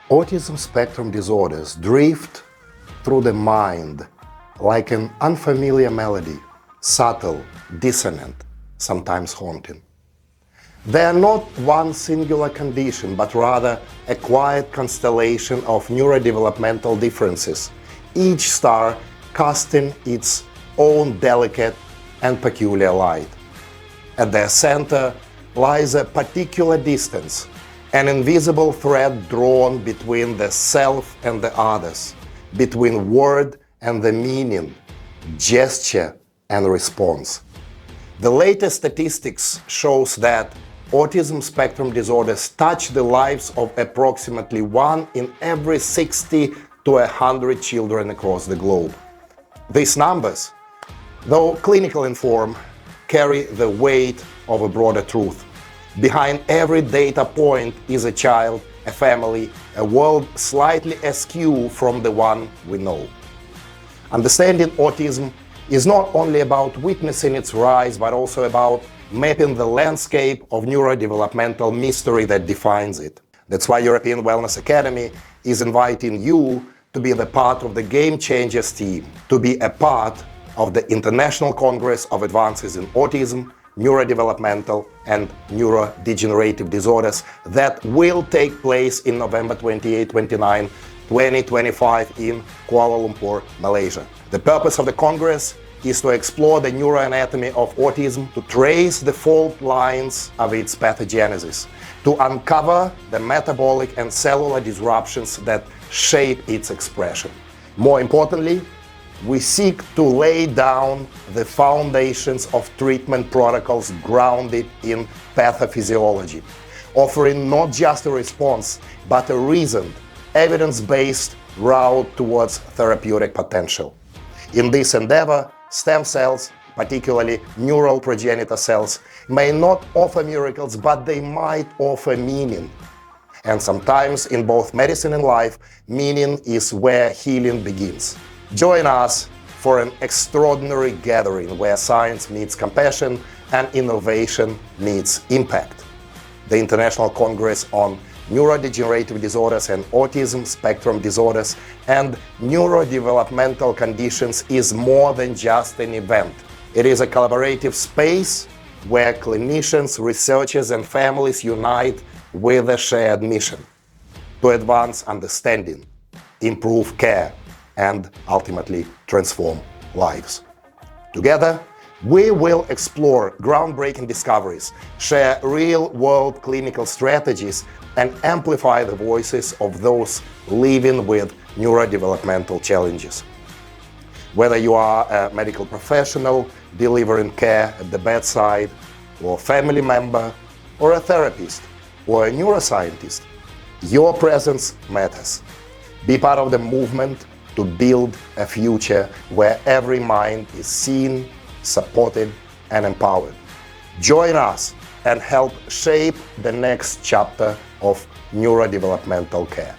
Autism spectrum disorders drift through the mind like an unfamiliar melody, subtle, dissonant, sometimes haunting. They are not one singular condition, but rather a quiet constellation of neurodevelopmental differences, each star casting its own delicate and peculiar light. At their center lies a particular distance, an invisible thread drawn between the self and the others, between word and the meaning, gesture and response. The latest statistics shows that autism spectrum disorders touch the lives of approximately 1 in every 60 to 100 children across the globe. These numbers, though clinical in form, carry the weight of a broader truth. Behind every data point is a child, a family, a world slightly askew from the one we know. Understanding autism is not only about witnessing its rise, but also about mapping the landscape of neurodevelopmental mystery that defines it. That's why European Wellness Academy is inviting you to be the part of the Game Changers team, to be a part of the International Congress of Advances in Autism, Neurodevelopmental and Neurodegenerative Disorders that will take place in November 28-29, 2025 in Kuala Lumpur, Malaysia. The purpose of the Congress is to explore the neuroanatomy of autism, to trace the fault lines of its pathogenesis, to uncover the metabolic and cellular disruptions that shape its expression. More importantly, we seek to lay down the foundations of treatment protocols grounded in pathophysiology, offering not just a response, but a reasoned, evidence-based route towards therapeutic potential. In this endeavor, stem cells, particularly neural progenitor cells, may not offer miracles, but they might offer meaning. And sometimes in both medicine and life, meaning is where healing begins. Join us for an extraordinary gathering where science meets compassion and innovation meets impact. The International Congress on Neurodegenerative Disorders and Autism Spectrum Disorders and Neurodevelopmental Conditions is more than just an event. It is a collaborative space where clinicians, researchers and families unite with a shared mission to advance understanding, improve care, and ultimately transform lives. Together, we will explore groundbreaking discoveries, share real-world clinical strategies, and amplify the voices of those living with neurodevelopmental challenges. Whether you are a medical professional delivering care at the bedside, or a family member, or a therapist, or a neuroscientist, your presence matters. Be part of the movement to build a future where every mind is seen, supported, and empowered. Join us and help shape the next chapter of neurodevelopmental care.